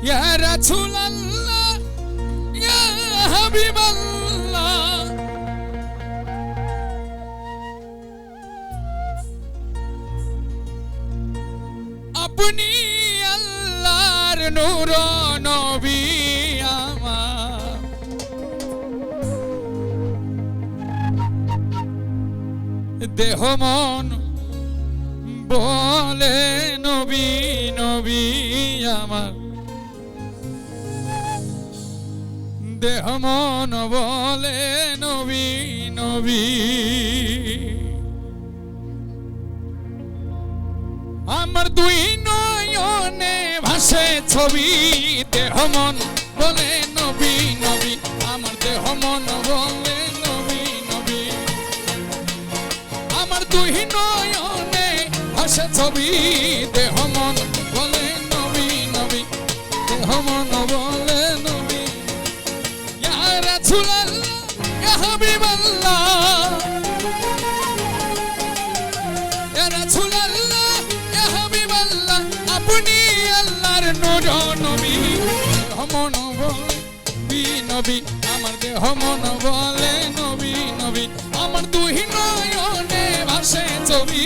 ইয়া রাসূলুল্লাহ ইয়া হাবিবাল্লাহ আপনি আল্লাহর নূর নবী আমার দেহ মন বলে নবী নবী আমার দেহ মন বলে নবী নবী আমার দুই নয়নে ভাসে ছবি দেহ মন বলে নবী নবী আমার দেহ মন বলে নবী নবী আমার দুই নয়নে ভাসে ছবি দেহ মন বলে নবী নবী দেহ মন বলে নবী ইয়া রাসূলুল্লাহ ইয়া হাবিবাল্লাহ ইয়া রাসূলুল্লাহ ইয়া হাবিবাল্লাহ আপনি আল্লাহর নূর নবী দেহ মন বলে নবী আমার দেহ মন বলে নবী নবী আমার দুই নয়নে ভাসে ছবি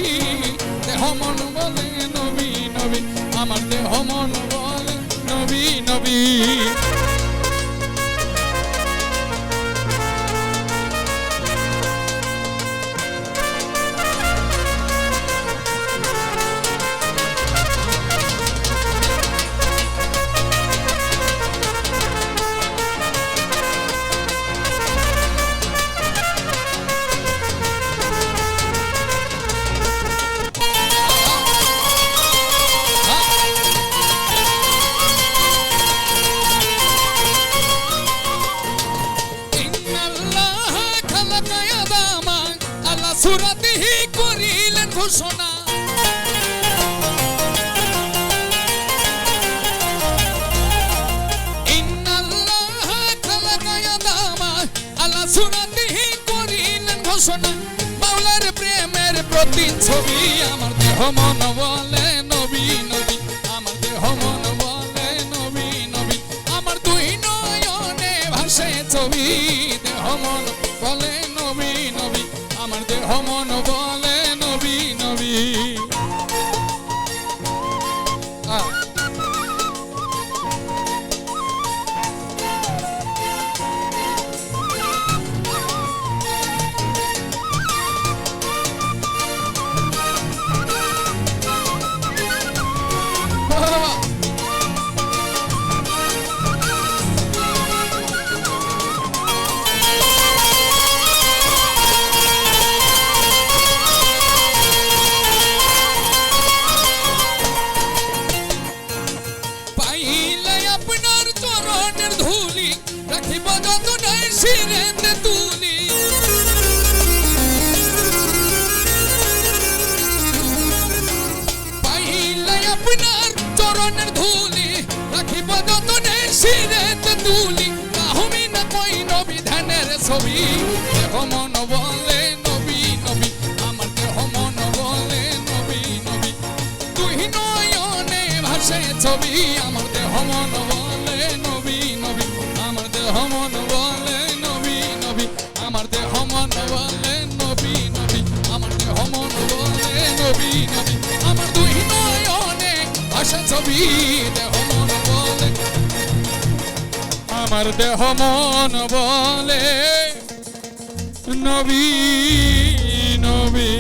দেহ মন বলে নবী নবী আমার দেহ মন বলে নবী নবী সুরাতিহি করিলেন ঘোষণা ইন্নাল্লাহ খালাকা আদামা আলা সুরাতিহি করিলেন ঘোষণা মাওলার প্রেমের প্রতিচ্ছবি আমার দেহ মন বলে নবী নবী আমার দেহ মন বলে নবী নবী আমার দুই নয়নে ভাসে ছবি দেহ মন বলে নবী নবী আমার দেহ মন বলে নবী নবী শিরেতে তুলি পাইলে আপনার চরণের ধুলি রাখিব যতনে শিরেতে তুলি কাহুমি না কই নবী ধ্যানের ছবি দেহ মন বলে নবী নবী আমার দেহ মন বলে নবী নবী তুই নয়নে ভাসে ছবি আমার দেহ মন বলে নবী নবী আমার দেহ মন বলে আমার দেহ মন বলে নবী নবী আমার দেহ মন বলে নবী নবী আমার দুই নয়নে ভাসে ছবি দেহ মন বলে আমার দেহ মন বলে নবী নবী